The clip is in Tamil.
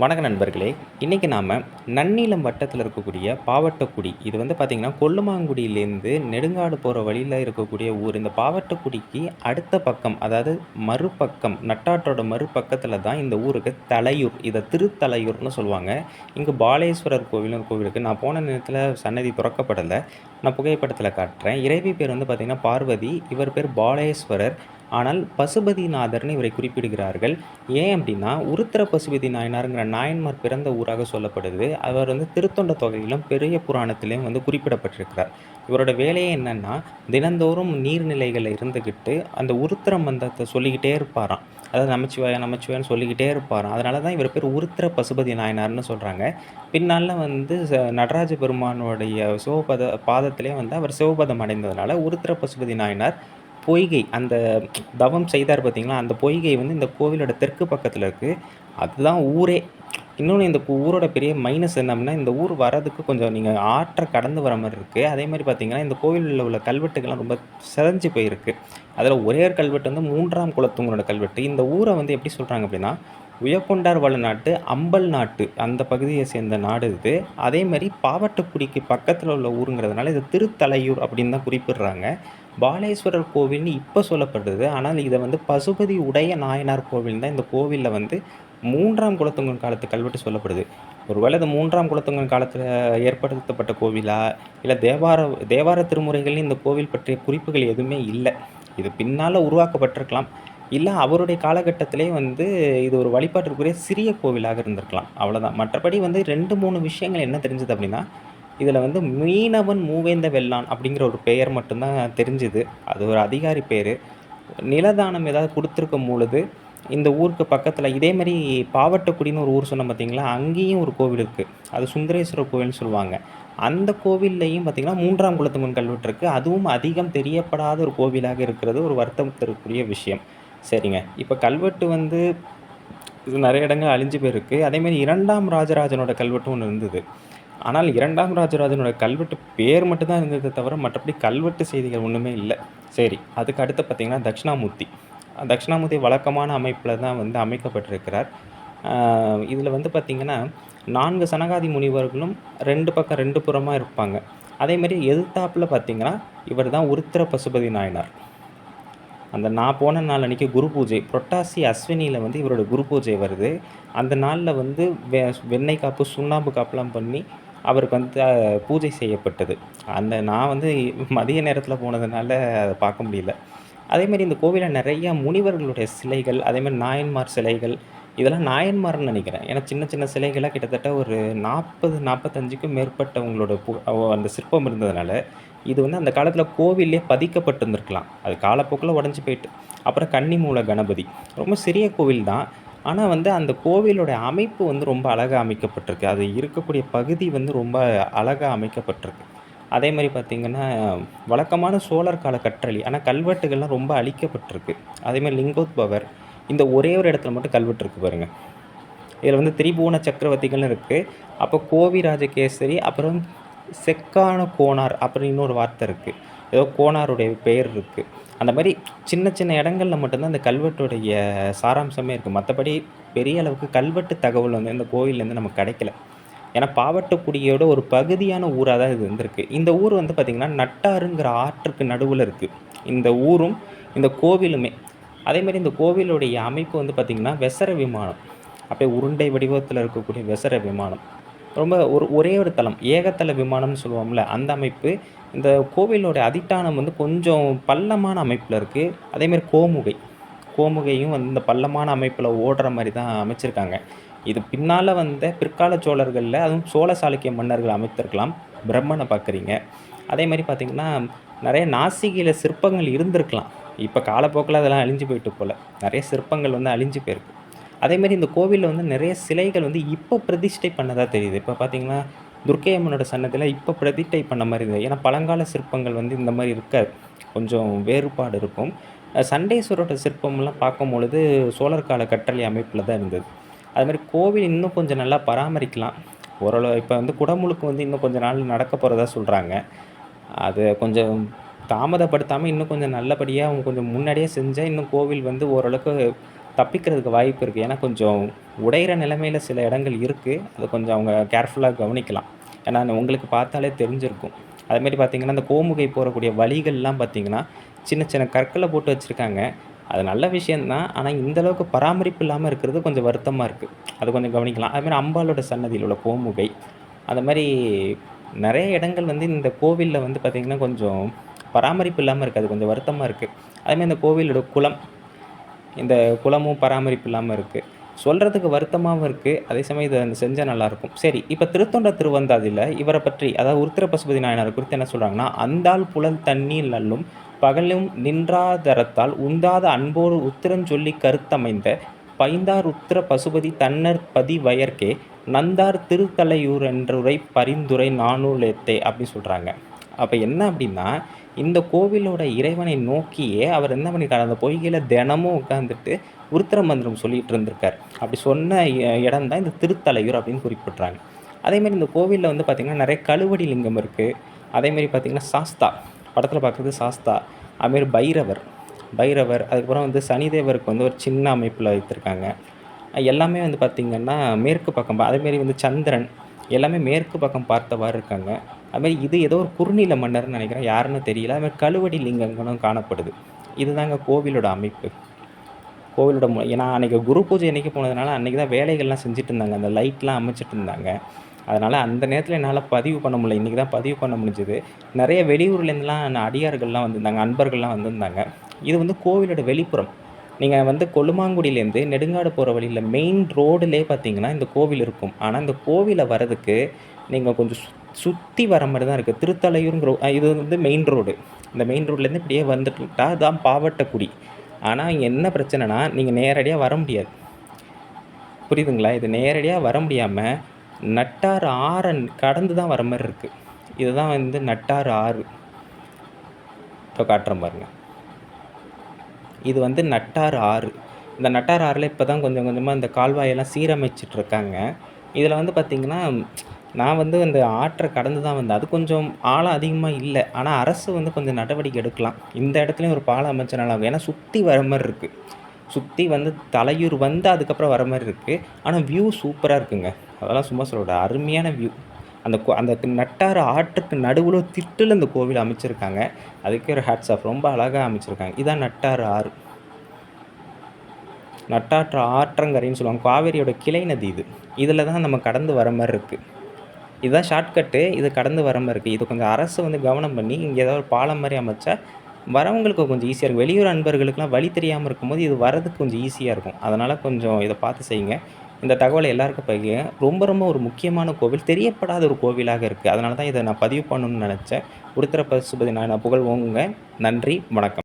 வணக்க நண்பர்களே! இன்னைக்கு நாம நன்னிலம் வட்டத்தில இருக்கக்கூடிய பாவட்டக்குடி. இது வந்து பார்த்தீங்கன்னா, கொல்லுமாங்குடியிலேருந்து நெடுங்காடு போற வழியில இருக்கக்கூடிய ஊர். இந்த பாவட்டக்குடிக்கு அடுத்த பக்கம், அதாவது மறுபக்கம் நட்டாற்றோட மறுபக்கத்தில தான் இந்த ஊருக்கு தலையூர். இத திருத்தலையூர்ன்னு சொல்லுவாங்க. இங்கு பாலேஸ்வரர் கோவில்னு ஒரு கோவில் இருக்கு. நான் போன நேரத்தில சன்னதி தொறக்கப்படல. நான் புகைப்படத்தில காட்டுறேன். இறைவி பேர் வந்து பார்த்தீங்கன்னா பார்வதி. இவர் பேர் பாலேஸ்வரர். ஆனால் பசுபதிநாதர்ன்னு இவரை குறிப்பிடுகிறார்கள். ஏன் அப்டின்னா, உருத்திர பசுபதி நாயனார்ங்கிற நாயன்மார் பிறந்த ஊராக சொல்லப்படுது. அவர் வந்து திருத்தொண்ட தொகையிலும், பெரிய புராணத்திலும் வந்து குறிப்பிடப்பட்டிருக்கிறார். இவரோட வேலையே என்னன்னா, தினந்தோறும் நீர்நிலைகள்ல இருந்துகிட்டு, அந்த உருத்திர மந்திரத்த சொல்லிக்கிட்டே இருப்பாராம். அதாவது நமச்சிவாய, நமச்சிவாயன்னு சொல்லிக்கிட்டே இருப்பாராம். அதனால தான் இவர் பேர் உருத்திர பசுபதி நாயனார்ன்னு சொல்றாங்க. பின்னால வந்து நடராஜ பெருமானுடைய பாதத்திலே வந்து அவர் சிவபதம் அடைந்ததுனால, உருத்திர பசுபதி நாயனார் பொய்கை அந்த தவம் செய்தார் பார்த்தீங்களா, அந்த பொய்கை வந்து இந்த கோவிலோட தெற்கு பக்கத்தில இருக்கு. அதுதான் ஊரே. இன்னொன்னு இந்த ஊரோட பெரிய மைனஸ் என்ன அப்டின்னா, இந்த ஊர் வரதுக்கு கொஞ்சம் நீங்க ஆற்ற கடந்து வர மாரி இருக்கு. அதேமாரி பார்த்தீங்கன்னா, இந்த கோவில்ல உள்ள கல்வெட்டுகள்லாம் ரொம்ப சிதைஞ்சு போயிருக்கு. அதில ஒரே ஒரு கல்வெட்டு வந்து 3ஆம் குலோத்துங்கனோட கல்வெட்டு. இந்த ஊர வந்து எப்படி சொல்றாங்க அப்டின்னா, உயர்கொண்டார் வளநாட்டு, அம்பல் நாட்டு அந்த பகுதிய சேர்ந்த நாடு இது. அதேமாரி பாவட்டக்குடிக்கு பக்கத்தில உள்ள ஊருங்கிறதுனால, இது திருத்தலையூர் அப்படின்னு தான் குறிப்பிடுறாங்க. பாலேஸ்வரர் கோவில்னு இப்ப சொல்லப்படுது. ஆனால் இத வந்து பசுபதி உடைய நாயனார் கோவில் தான் இந்த கோவில்ல வந்து 3ஆம் குலோத்துங்கன் காலத்து கல்வெட்டு சொல்லப்படுது. ஒருவேள இது 3ஆம் குலோத்துங்கன் காலத்தில ஏற்படுத்தப்பட்ட கோவிலா? இல்ல தேவார திருமுறைகள்ல இந்த கோவில் பற்றிய குறிப்புகள் எதுவுமே இல்ல. இது பின்னால உருவாக்கப்பட்டிருக்கலாம். இல்ல அவருடைய காலகட்டத்திலே வந்து இது ஒரு வழிபாட்டிற்குரிய சிறிய கோவிலாக இருந்திருக்கலாம். அவ்வளோதான். மற்றபடி வந்து 2, 3 விஷயங்கள் என்ன தெரிஞ்சது அப்டின்னா, இதில வந்து மீனவன் மூவேந்த வெள்ளான் அப்படிங்கிற ஒரு பெயர் மட்டும் தான் தெரிஞ்சுது. அது ஒரு அதிகாரி பேரு. நிலதானம் ஏதாவது குடுத்துருக்கும் பொழுது, இந்த ஊருக்கு பக்கத்தில இதே மாரி பாவட்டக்குடின்னு ஒரு ஊர் சொன்னேன் பார்த்தீங்களா, அங்கேயும் ஒரு கோவில் இருக்கு. அது சுந்தரேஸ்வரர் கோவில்னு சொல்லுவாங்க. அந்த கோவில்லயும் பார்த்தீங்கன்னா, 3ஆம் குலோத்துங்கன் கல்வெட்டு இருக்கு. அதுவும் அதிகம் தெரியப்படாத ஒரு கோவிலாக இருக்கிறது ஒரு வருத்தம் தரக்கூடிய விஷயம். சரிங்க. இப்ப கல்வெட்டு வந்து இது நெறைய இடங்கள் அழிஞ்சு போயிருக்கு. அதேமாரி 2ஆம் ராஜராஜனோட கல்வெட்டு ஒண்ணு இருந்தது. ஆனால் 2ஆம் ராஜராஜனோட கல்வெட்டு பேர் மட்டும் தான் இருந்ததே தவிர, மற்றபடி கல்வெட்டு செய்திகள் ஒண்ணுமே இல்ல. சரி. அதுக்கு அடுத்து பார்த்தீங்கன்னா, தட்சிணாமூர்த்தி. தட்சிணாமூர்த்தி வழக்கமான அமைப்புல தான் வந்து அமைக்கப்பட்டிருக்கிறார். ஆ இதில வந்து பார்த்தீங்கன்னா, 4 சனகாதி முனிவர்களும் 2 பக்கம் 2 புறமா இருப்பாங்க. அதேமாரி எதிர்த்தாப்புல பார்த்தீங்கன்னா, இவர் தான் உருத்திர பசுபதி நாயனார். அந்த நான் போன நாள் அன்னைக்கு குரு பூஜை. புரட்டாசி அஸ்வினியில வந்து இவரோட குரு பூஜை வருது. அந்த நாள்ல வந்து வெண்ணெய் காப்பு, சுண்ணாம்பு காப்புலாம் பண்ணி, அவருக்கு வந்து பூஜை செய்யப்பட்டது. நான் வந்து மதிய நேரத்தில போனதுனால அத பார்க்க முடியல. அதேமாரி இந்த கோவில்ல நெறைய முனிவர்களுடைய சிலைகள், அதேமாரி நாயன்மார் சிலைகள், இதெல்லாம் நாயன்மார்ன்னு நெனைக்கிறேன். ஏன்னா சின்ன சின்ன சிலைகளா கிட்டத்தட்ட ஒரு 40, 45க்கும் மேற்பட்டவங்களோட அந்த சிற்பம் இருந்ததுனால, இது வந்து அந்த காலத்தில கோவில்லயே பதிக்கப்பட்டிருந்திருக்கலாம். அது காலப்போக்குல உடைஞ்சு போயிட்டு. அப்புறம் கன்னிமூல கணபதி. ரொம்ப சிறிய கோவில் தான். ஆனா வந்து அந்த கோவிலோட அமைப்பு வந்து ரொம்ப அழகா அமைக்கப்பட்டிருக்கு. அது இருக்கக்கூடிய பகுதி வந்து ரொம்ப அழகா அமைக்கப்பட்டிருக்கு. அதேமாரி பார்த்தீங்கன்னா, வழக்கமான சோழர் கால கற்றளி. ஆனா கல்வெட்டுகள்லாம் ரொம்ப அழிக்கப்பட்டிருக்கு. அதேமாரி லிங்கோத்பவர். இந்த ஒரே ஒரு இடத்துல மட்டும் கல்வெட்டு இருக்கு பாருங்க. இதில வந்து திரிபுவன சக்கரவர்த்திகள்னு இருக்கு. அப்போ கோவி ராஜகேசரி, அப்புறம் செக்கான கோனார் அப்படின்னு இன்னொரு வார்த்தை இருக்கு. ஏதோ கோனாருடைய பெயர் இருக்கு. அந்த மாரி சின்ன சின்ன இடங்கள்ல மட்டும் தான் இந்த கல்வெட்டுடைய சாராம்சமே இருக்கு. மத்தபடி பெரிய அளவுக்கு கல்வெட்டு தகவல் வந்து இந்த கோவில்லேருந்து நமக்கு கிடைக்கல. ஏன்னா பாவட்டக்குடியோட ஒரு பகுதியான ஊரா தான் இது இருந்திருக்கு. இந்த ஊர் வந்து பார்த்தீங்கன்னா, நட்டாறுங்கிற ஆற்றுக்கு நடுவுல இருக்கு. இந்த ஊரும், இந்த கோவிலுமே. அதேமாரி இந்த கோவிலுடைய அமைப்பு வந்து பார்த்தீங்கன்னா, வெசர விமானம். அப்படியே உருண்டை வடிவத்தில இருக்கக்கூடிய வெசர விமானம். ரொம்ப ஒரே ஒரு தளம். ஏகதள விமானம்னு சொல்லுவோம்ல, அந்த அமைப்பு. இந்த கோவிலோட அதிட்டானம் வந்து கொஞ்சம் பள்ளமான அமைப்புல இருக்கு. அதேமாரி கோமுகை. கோமுகையும் வந்து இந்த பள்ளமான அமைப்புல ஓடுற மாரி தான் அமைச்சிருக்காங்க. இது பின்னால வந்த பிற்கால சோழர்கள்ல, அதுவும் சோழ சாளுக்கிய மன்னர்கள் அமைத்திருக்கலாம். பிரம்மன பார்க்குறீங்க. அதேமாரி பார்த்தீங்கன்னா, நெறைய நாசிகில சிற்பங்கள் இருந்திருக்கலாம். இப்ப காலப்போக்குல அதெல்லாம் அழிஞ்சு போயிட்டு போல. நெறைய சிற்பங்கள் வந்து அழிஞ்சு போயிருக்கு. அதேமாரி இந்த கோவில்ல வந்து நெறைய சிலைகள் வந்து இப்ப பிரதிஷ்டை பண்ணதா தெரியுது. இப்ப பார்த்தீங்கன்னா, துர்க்கை அம்மனோட சன்னதில இப்ப பிரதிஷ்டை பண்ண மாரி இருந்தது. ஏன்னா பழங்கால சிற்பங்கள் வந்து இந்த மாரி இருக்காது. கொஞ்சம் வேறுபாடு இருக்கும். சண்டேஸ்வரோட சிற்பம்லாம் பார்க்கும்பொழுது சோழர் கால கட்டளை அமைப்புல தான் இருந்தது. அதுமாரி கோவில் இன்னும் கொஞ்சம் நல்லா பராமரிக்கலாம். ஓரளவு இப்ப வந்து குடமுழுக்கு வந்து இன்னும் கொஞ்ச நாள் நடக்க போறதா சொல்றாங்க. அது கொஞ்சம் தாமதப்படுத்தாம இன்னும் கொஞ்சம் நல்லபடியா அவங்க கொஞ்சம் முன்னாடியே செஞ்சா, இன்னும் கோவில் வந்து ஓரளவுக்கு தப்பிக்கிறதுக்கு வாய்ப்பு இருக்குது. ஏன்னா கொஞ்சம் உடையிற நிலைமையில சில இடங்கள் இருக்குது. அத கொஞ்சம் அவங்க கேர்ஃபுல்லா கவனிக்கலாம். ஏன்னா உங்களுக்கு பார்த்தாலே தெரிஞ்சிருக்கும். அதேமாரி பார்த்தீங்கன்னா, அந்த கோமுகை போறக்கூடிய வழிகள்லாம் பார்த்தீங்கன்னா, சின்ன சின்ன கற்கள போட்டு வச்சிருக்காங்க. அது நல்ல விஷயம் தான். ஆனா இந்த அளவுக்கு பராமரிப்பு இல்லாம இருக்கிறது கொஞ்சம் வருத்தமா இருக்கு. அது கொஞ்சம் கவனிக்கலாம். அதுமாரி அம்பாளோட சன்னதியில உள்ள கோமுகை, அந்த மாரி நெறைய இடங்கள் வந்து இந்த கோவில்ல வந்து பார்த்தீங்கன்னா, கொஞ்சம் பராமரிப்பு இல்லாம இருக்கு. அது கொஞ்சம் வருத்தமா இருக்கு. அதேமாரி இந்த கோவிலோட குளம், இந்த குளமும் பராமரிப்பு இல்லாம இருக்கு. சொல்றதுக்கு வருத்தமாவும் இருக்கு. அதே சமயம் இத செஞ்சா நல்லாயிருக்கும். சரி, இப்ப திருத்தொண்ட திருவந்தாதில இவர பற்றி, அதாவது உருத்திர பசுபதி நாயனார குறித்து என்ன சொல்றாங்கன்னா, "அந்தாள் புலல் தண்ணீர் நல்லும் பகலும் நின்றாதரத்தால் உந்தாத அன்போடு உத்திரஞ் சொல்லிக் கருத்தமைந்த பைந்தார் உத்திர பசுபதி தன்னர் பதி வயற்கே நந்தார் திருத்தலையூரென்றுரை பரிந்துரை நானூலேத்தே" அப்படின்னு சொல்றாங்க. அப்ப என்ன அப்படின்னா, இந்த கோவிலோட இறைவனை நோக்கியே அவர் என்ன பண்ணியிருக்காரு, அந்த பொய்கையில தினமும் உட்காந்துட்டு உருத்திர மந்திரம் சொல்லிட்டு இருந்திருக்காரு. அப்படி சொன்ன இடம் தான் இந்த திருத்தலையூர் அப்படின்னு குறிப்பிட்றாங்க. அதேமாரி இந்த கோவில்ல வந்து பார்த்தீங்கன்னா, நெறைய கழுவடி லிங்கம் இருக்கு. அதேமாரி பார்த்தீங்கன்னா, சாஸ்தா படத்தில பார்க்குறது சாஸ்தா. அதுமாரி பைரவர், அதுக்கப்புறம் வந்து சனிதேவருக்கு வந்து ஒரு சின்ன அமைப்பில வைத்திருக்காங்க. எல்லாமே வந்து பார்த்தீங்கன்னா, மேற்கு பக்கம் அதேமாரி வந்து சந்திரன், எல்லாமே மேற்கு பக்கம் பார்த்தவாறு இருக்காங்க. அதுமாரி இது ஏதோ ஒரு குறுநில மன்னர்ன்னு நெனைக்கிறேன். யாருன்னு தெரியல. அதுமாரி கழுவடி லிங்கங்களும் காணப்படுது. இதுதாங்க கோவிலோட அமைப்பு. கோவிலோட நான் அன்னைக்கு குரு பூஜை அன்னைக்கு போனதுனால, அன்னைக்கு தான் வேலைகள்லாம் செஞ்சுட்டு இருந்தாங்க. அந்த லைட்லாம் அமைச்சுட்டு இருந்தாங்க. அதனால அந்த நேரத்தில என்னால பதிவு பண்ண முடியல. இன்னைக்கு தான் பதிவு பண்ண முடிஞ்சது. நெறைய வெளியூர்லேருந்துலாம் அடியார்கள்லாம் வந்திருந்தாங்க. அன்பர்கள்லாம் வந்திருந்தாங்க. இது வந்து கோவிலோட வெளிப்புறம். நீங்க வந்து கொல்லுமாங்குடியிலேருந்து நெடுங்காடு போற வழியில மெயின் ரோடுலயே பார்த்தீங்கன்னா, இந்த கோவில் இருக்கும். ஆனா, இந்த கோவில வரதுக்கு நீங்க கொஞ்சம் சுத்தி வர மாரி தான் இருக்கு. திருத்தலையூருங்கிற இது வந்து மெயின் ரோடு. இந்த மெயின் ரோட்லேருந்து இப்படியே வந்துட்டா தான் பாவட்டக்குடி. ஆனா, இங்க என்ன பிரச்சனைனா, நீங்க நேரடியா வர முடியாது. புரியுதுங்களா? இது நேரடியா வர முடியாம, நட்டாறு ஆற கடந்து தான் வர மாரி இருக்கு. இதுதான் வந்து நட்டாறு ஆறு. இப்ப காட்டுறேன் பாருங்க. இது வந்து நட்டாறு ஆறு. இந்த நட்டாறு ஆறுல இப்ப தான் கொஞ்சம் கொஞ்சமா இந்த கால்வாயெல்லாம் சீரமைச்சுட்டு இருக்காங்க. இதில வந்து பார்த்தீங்கன்னா, நான் வந்து அந்த ஆற்ற கடந்து தான் வந்தேன். அது கொஞ்சம் ஆழம் அதிகமா இல்ல. ஆனா அரசு வந்து கொஞ்சம் நடவடிக்கை எடுக்கலாம். இந்த இடத்துலயும் ஒரு பாலம் அமைச்சா நல்லாருக்கும். ஏன்னா சுத்தி வர மாரி இருக்கு. சுத்தி வந்து தலையூர் வந்து அதுக்கப்புறம் வர மாரி இருக்கு. ஆனா வியூ சூப்பரா இருக்குங்க. அதெல்லாம் சும்மா சொல்லக்கூடாது. அருமையான வியூ. அந்த நட்டாறு ஆற்றுக்கு நடுவுல திட்டுல இந்த கோவில் அமைச்சிருக்காங்க. அதுக்கே ஒரு ஹேட்ஸ் ஆஃப். ரொம்ப அழகா அமைச்சிருக்காங்க. இதான் நட்டாறு ஆறு. நட்டாற்று ஆற்றங்கரைன்னு சொல்லுவாங்க. காவேரியோட கிளை நதி இது. இதில தான் நம்ம கடந்து வர மாரி இருக்கு. இதுதான் ஷார்ட்கட்டு. இது கடந்து வர மாரி இருக்கு. இது கொஞ்சம் அரசு வந்து கவனம் பண்ணி, இங்க ஏதாவது ஒரு பாலம் மாரி அமைச்சா, வரவங்களுக்கு கொஞ்சம் ஈஸியா இருக்கும். வெளியூர் அன்பர்களுக்குலாம் வழி தெரியாம இருக்கும்போது, இது வரதுக்கு கொஞ்சம் ஈஸியா இருக்கும். அதனால கொஞ்சம் இத பார்த்து செய்யுங்க. இந்த தகவல எல்லாருக்கும் பகிருங்க. ரொம்ப ரொம்ப ஒரு முக்கியமான கோவில். தெரியப்படாத ஒரு கோவிலாக இருக்கு. அதனால தான் இத நான் பதிவு பண்ணணும்னு நெனச்சேன். உருத்திர பசுபதி நாயனார் புகழ் ஓங்குங்க. நன்றி, வணக்கம்.